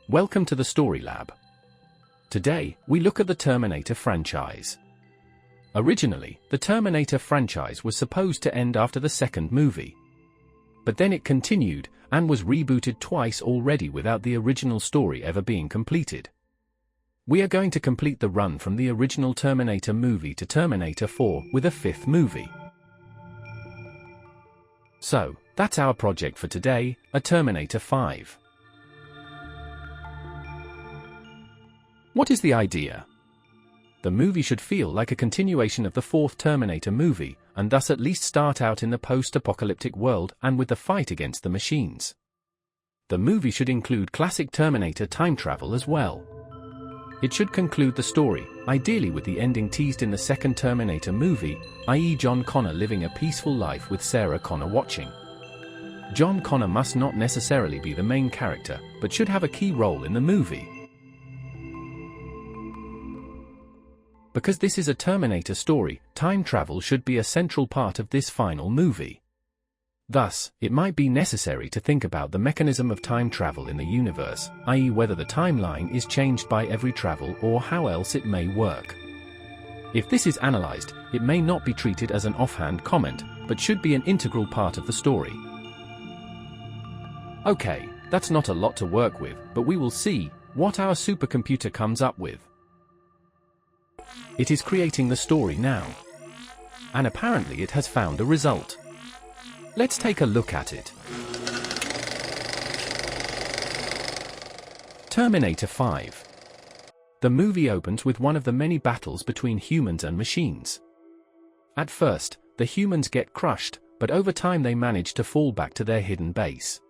Welcome to the Story Lab. Today, we look at the Terminator franchise. Originally, the Terminator franchise was supposed to end after the second movie. But then it continued, and was rebooted twice already without the original story ever being completed. We are going to complete the run from the original Terminator movie to Terminator 4 with a fifth movie. So, that's our project for today, a Terminator 5. What is the idea? The movie should feel like a continuation of the fourth Terminator movie, and thus at least start out in the post-apocalyptic world and with the fight against the machines. The movie should include classic Terminator time travel as well. It should conclude the story, ideally with the ending teased in the second Terminator movie, i.e. John Connor living a peaceful life with Sarah Connor watching. John Connor must not necessarily be the main character, but should have a key role in the movie. Because this is a Terminator story, time travel should be a central part of this final movie. Thus, it might be necessary to think about the mechanism of time travel in the universe, i.e. whether the timeline is changed by every travel or how else it may work. If this is analyzed, it may not be treated as an offhand comment, but should be an integral part of the story. Okay, that's not a lot to work with, but we will see what our supercomputer comes up with. It is creating the story now. And apparently it has found a result. Let's take a look at it. Terminator 5. The movie opens with one of the many battles between humans and machines. At first, the humans get crushed, but over time they manage to fall back to their hidden base.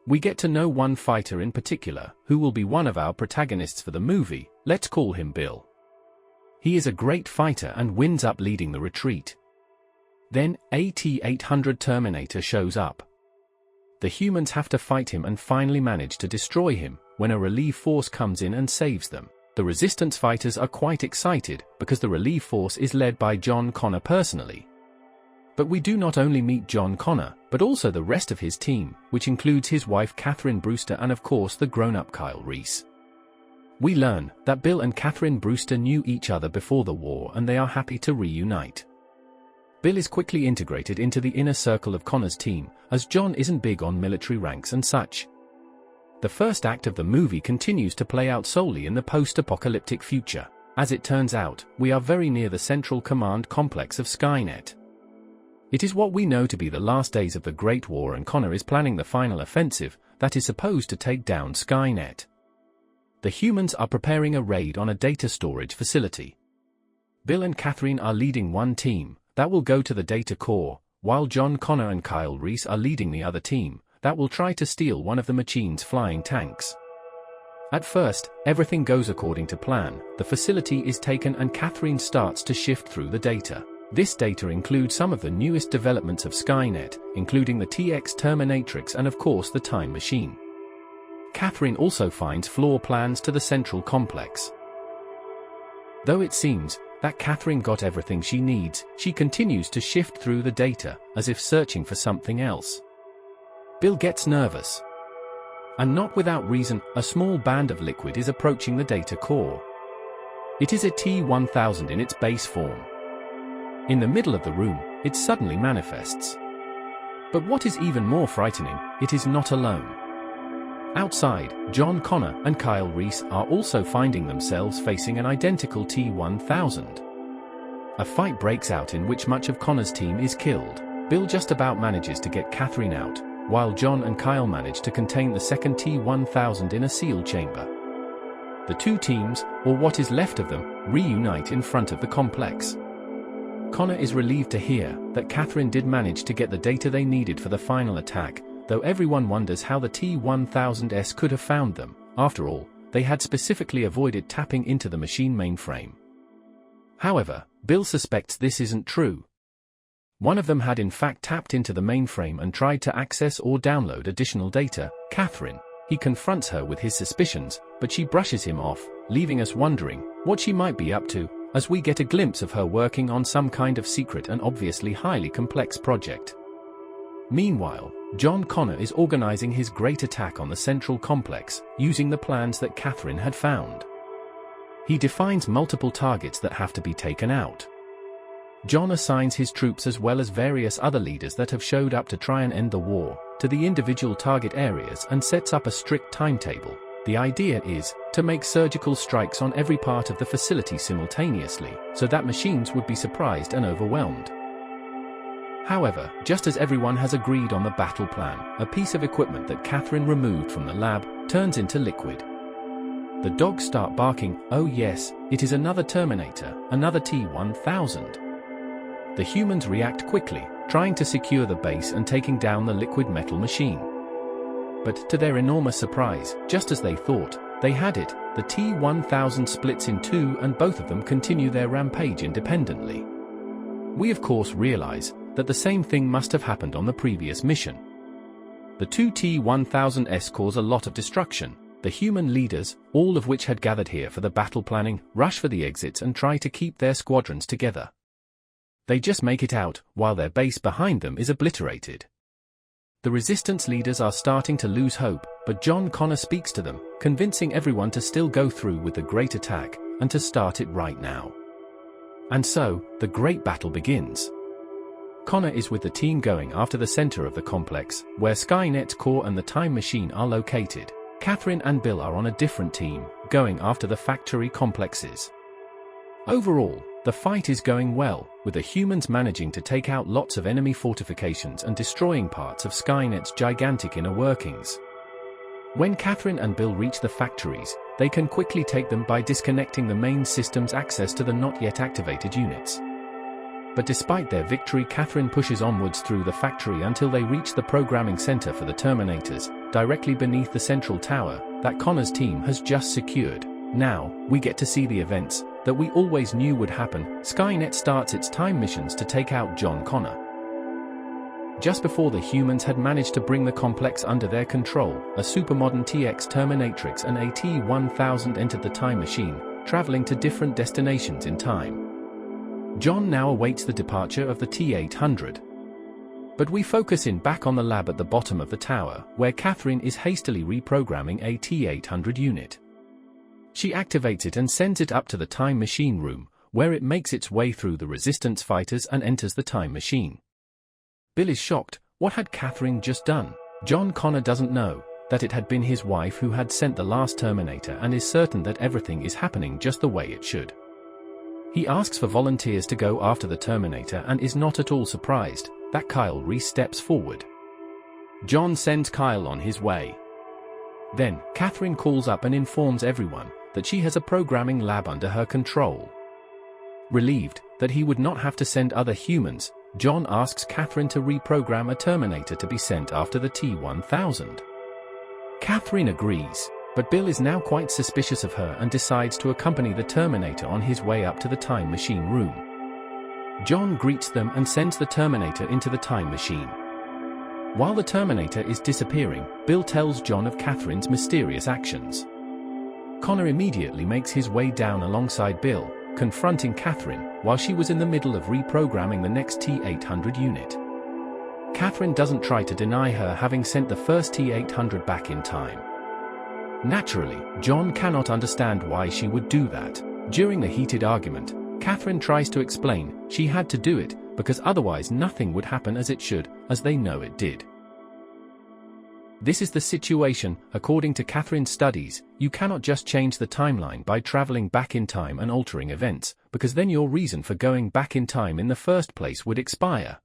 We get to know one fighter in particular, who will be one of our protagonists for the movie. Let's call him Bill. He is a great fighter and winds up leading the retreat. Then, AT-800 Terminator shows up. The humans have to fight him and finally manage to destroy him, when a relief force comes in and saves them. The Resistance fighters are quite excited, because the relief force is led by John Connor personally. But we do not only meet John Connor, but also the rest of his team, which includes his wife Catherine Brewster and of course the grown-up Kyle Reese. We learn that Bill and Catherine Brewster knew each other before the war and they are happy to reunite. Bill is quickly integrated into the inner circle of Connor's team, as John isn't big on military ranks and such. The first act of the movie continues to play out solely in the post-apocalyptic future. As it turns out, we are very near the central command complex of Skynet. It is what we know to be the last days of the Great War, and Connor is planning the final offensive that is supposed to take down Skynet. The humans are preparing a raid on a data storage facility. Bill and Catherine are leading one team that will go to the data core, while John Connor and Kyle Reese are leading the other team that will try to steal one of the machine's flying tanks. At first, everything goes according to plan. The facility is taken and Catherine starts to shift through the data. This data includes some of the newest developments of Skynet, including the TX Terminatrix and of course the Time Machine. Catherine also finds floor plans to the central complex. Though it seems that Catherine got everything she needs, she continues to shift through the data, as if searching for something else. Bill gets nervous. And not without reason, a small band of liquid is approaching the data core. It is a T-1000 in its base form. In the middle of the room, it suddenly manifests. But what is even more frightening, it is not alone. Outside, John Connor and Kyle Reese are also finding themselves facing an identical T-1000. A fight breaks out in which much of Connor's team is killed. Bill just about manages to get Catherine out, while John and Kyle manage to contain the second T-1000 in a sealed chamber. The two teams, or what is left of them, reunite in front of the complex. Connor is relieved to hear that Catherine did manage to get the data they needed for the final attack, though everyone wonders how the T-1000s could have found them. After all, they had specifically avoided tapping into the machine mainframe. However, Bill suspects this isn't true. One of them had in fact tapped into the mainframe and tried to access or download additional data, Catherine. He confronts her with his suspicions, but she brushes him off, leaving us wondering what she might be up to, as we get a glimpse of her working on some kind of secret and obviously highly complex project. Meanwhile, John Connor is organizing his great attack on the central complex, using the plans that Catherine had found. He defines multiple targets that have to be taken out. John assigns his troops, as well as various other leaders that have showed up to try and end the war, to the individual target areas and sets up a strict timetable. The idea is to make surgical strikes on every part of the facility simultaneously, so that machines would be surprised and overwhelmed. However, just as everyone has agreed on the battle plan, a piece of equipment that Catherine removed from the lab turns into liquid. The dogs start barking. Oh yes, it is another Terminator, another T-1000. The humans react quickly, trying to secure the base and taking down the liquid metal machine. But to their enormous surprise, just as they thought they had it, the T-1000 splits in two and both of them continue their rampage independently. We of course realize that the same thing must have happened on the previous mission. The two T-1000s cause a lot of destruction. The human leaders, all of which had gathered here for the battle planning, rush for the exits and try to keep their squadrons together. They just make it out, while their base behind them is obliterated. The resistance leaders are starting to lose hope, but John Connor speaks to them, convincing everyone to still go through with the great attack, and to start it right now. And so, the great battle begins. Connor is with the team going after the center of the complex, where Skynet's core and the time machine are located. Catherine and Bill are on a different team, going after the factory complexes. Overall, the fight is going well, with the humans managing to take out lots of enemy fortifications and destroying parts of Skynet's gigantic inner workings. When Catherine and Bill reach the factories, they can quickly take them by disconnecting the main system's access to the not yet activated units. But despite their victory, Catherine pushes onwards through the factory until they reach the programming center for the Terminators, directly beneath the central tower that Connor's team has just secured. Now, we get to see the events that we always knew would happen. Skynet starts its time missions to take out John Connor. Just before the humans had managed to bring the complex under their control, a supermodern TX Terminatrix and a T-1000 entered the time machine, traveling to different destinations in time. John now awaits the departure of the T-800. But we focus in back on the lab at the bottom of the tower, where Catherine is hastily reprogramming a T-800 unit. She activates it and sends it up to the time machine room, where it makes its way through the resistance fighters and enters the time machine. Bill is shocked. What had Catherine just done? John Connor doesn't know that it had been his wife who had sent the last Terminator and is certain that everything is happening just the way it should. He asks for volunteers to go after the Terminator and is not at all surprised that Kyle Reese steps forward. John sends Kyle on his way. Then, Catherine calls up and informs everyone that she has a programming lab under her control. Relieved that he would not have to send other humans, John asks Catherine to reprogram a Terminator to be sent after the T-1000. Catherine agrees, but Bill is now quite suspicious of her and decides to accompany the Terminator on his way up to the time machine room. John greets them and sends the Terminator into the time machine. While the Terminator is disappearing, Bill tells John of Catherine's mysterious actions. Connor immediately makes his way down alongside Bill, confronting Catherine while she was in the middle of reprogramming the next T-800 unit. Catherine doesn't try to deny her having sent the first T-800 back in time. Naturally, John cannot understand why she would do that. During the heated argument, Catherine tries to explain she had to do it because otherwise nothing would happen as it should, as they know it did. This is the situation. According to Catherine's studies, you cannot just change the timeline by traveling back in time and altering events, because then your reason for going back in time in the first place would expire.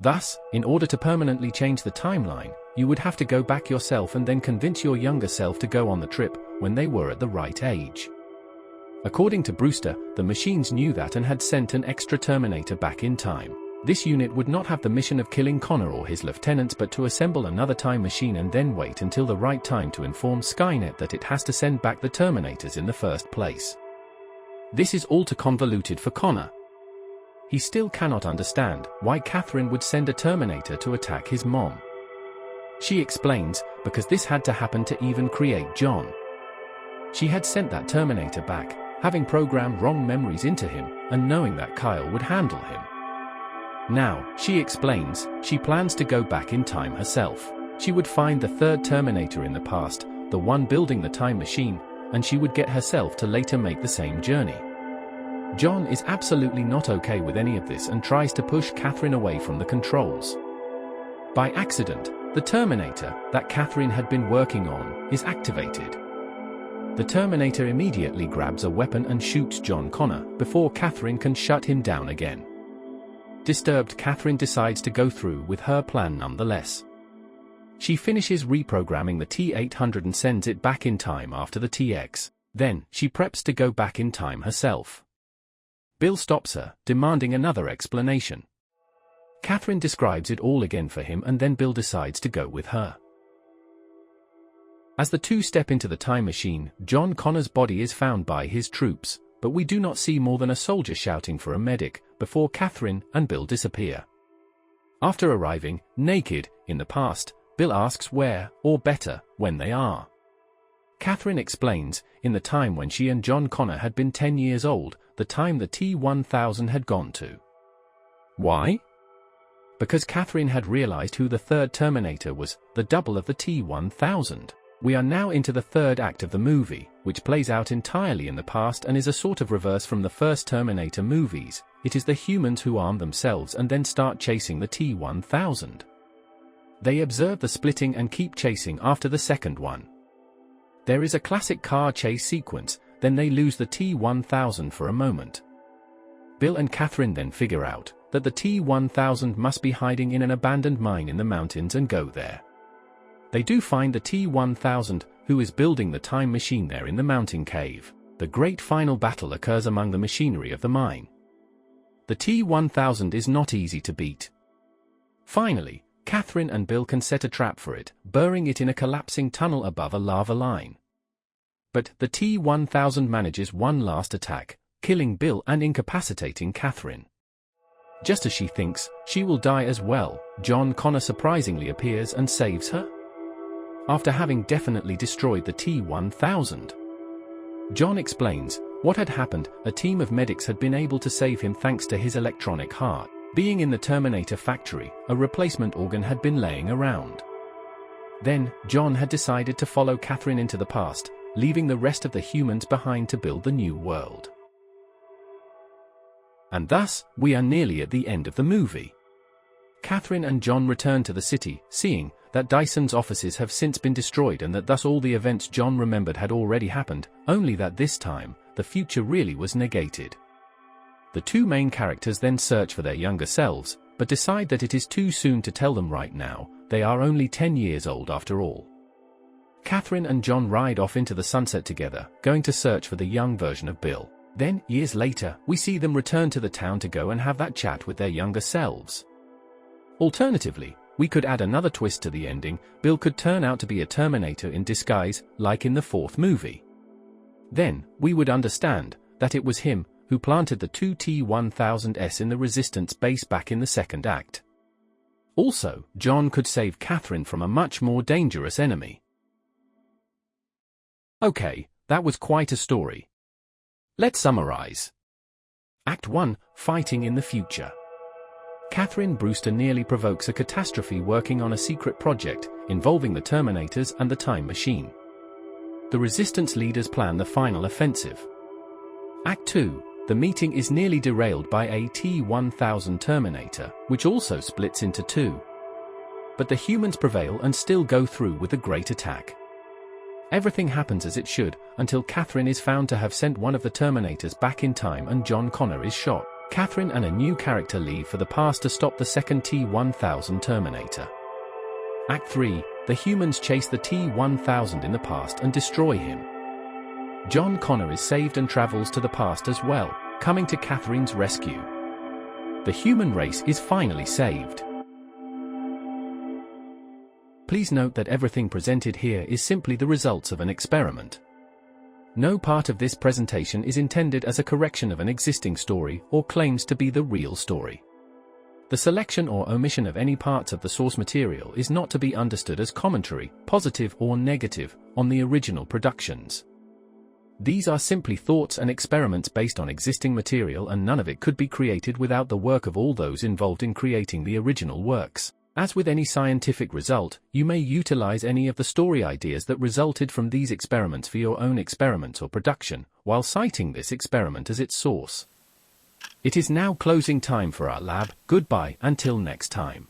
Thus, in order to permanently change the timeline, you would have to go back yourself and then convince your younger self to go on the trip when they were at the right age. According to Brewster, the machines knew that and had sent an extra Terminator back in time. This unit would not have the mission of killing Connor or his lieutenants but to assemble another time machine and then wait until the right time to inform Skynet that it has to send back the Terminators in the first place. This is all too convoluted for Connor. He still cannot understand why Catherine would send a Terminator to attack his mom. She explains, because this had to happen to even create John. She had sent that Terminator back, having programmed wrong memories into him, and knowing that Kyle would handle him. Now, she explains, she plans to go back in time herself. She would find the third Terminator in the past, the one building the time machine, and she would get herself to later make the same journey. John is absolutely not okay with any of this and tries to push Catherine away from the controls. By accident, the Terminator that Catherine had been working on is activated. The Terminator immediately grabs a weapon and shoots John Connor before Catherine can shut him down again. Disturbed, Catherine decides to go through with her plan nonetheless. She finishes reprogramming the T-800 and sends it back in time after the TX. Then, she preps to go back in time herself. Bill stops her, demanding another explanation. Catherine describes it all again for him, and then Bill decides to go with her. As the two step into the time machine, John Connor's body is found by his troops, but we do not see more than a soldier shouting for a medic, before Catherine and Bill disappear. After arriving, naked, in the past, Bill asks where, or better, when they are. Catherine explains, in the time when she and John Connor had been 10 years old, the time the T-1000 had gone to. Why? Because Catherine had realized who the third Terminator was, the double of the T-1000. We are now into the third act of the movie, which plays out entirely in the past and is a sort of reverse from the first Terminator movies. It is the humans who arm themselves and then start chasing the T-1000. They observe the splitting and keep chasing after the second one. There is a classic car chase sequence, then they lose the T-1000 for a moment. Bill and Catherine then figure out that the T-1000 must be hiding in an abandoned mine in the mountains and go there. They do find the T-1000, who is building the time machine there in the mountain cave. The great final battle occurs among the machinery of the mine. The T-1000 is not easy to beat. Finally, Catherine and Bill can set a trap for it, burying it in a collapsing tunnel above a lava line. But the T-1000 manages one last attack, killing Bill and incapacitating Catherine. Just as she thinks she will die as well, John Connor surprisingly appears and saves her. After having definitely destroyed the T-1000. John explains what had happened. A team of medics had been able to save him thanks to his electronic heart. Being in the Terminator factory, a replacement organ had been laying around. Then, John had decided to follow Catherine into the past, leaving the rest of the humans behind to build the new world. And thus, we are nearly at the end of the movie. Catherine and John return to the city, seeing that Dyson's offices have since been destroyed and that thus all the events John remembered had already happened, only that this time, the future really was negated. The two main characters then search for their younger selves, but decide that it is too soon to tell them right now. They are only 10 years old after all. Catherine and John ride off into the sunset together, going to search for the young version of Bill. Then, years later, we see them return to the town to go and have that chat with their younger selves. Alternatively, we could add another twist to the ending. Bill could turn out to be a Terminator in disguise, like in the fourth movie. Then, we would understand that it was him who planted the two T-1000s in the Resistance base back in the second act. Also, John could save Catherine from a much more dangerous enemy. Okay, that was quite a story. Let's summarize. Act 1, Fighting in the Future. Catherine Brewster nearly provokes a catastrophe working on a secret project involving the Terminators and the Time Machine. The Resistance leaders plan the final offensive. Act 2, the meeting is nearly derailed by a T-1000 Terminator, which also splits into two. But the humans prevail and still go through with the great attack. Everything happens as it should, until Catherine is found to have sent one of the Terminators back in time and John Connor is shot. Catherine and a new character leave for the past to stop the second T-1000 Terminator. Act 3, the humans chase the T-1000 in the past and destroy him. John Connor is saved and travels to the past as well, coming to Catherine's rescue. The human race is finally saved. Please note that everything presented here is simply the results of an experiment. No part of this presentation is intended as a correction of an existing story or claims to be the real story. The selection or omission of any parts of the source material is not to be understood as commentary, positive or negative, on the original productions. These are simply thoughts and experiments based on existing material, and none of it could be created without the work of all those involved in creating the original works. As with any scientific result, you may utilize any of the story ideas that resulted from these experiments for your own experiments or production, while citing this experiment as its source. It is now closing time for our lab. Goodbye until next time.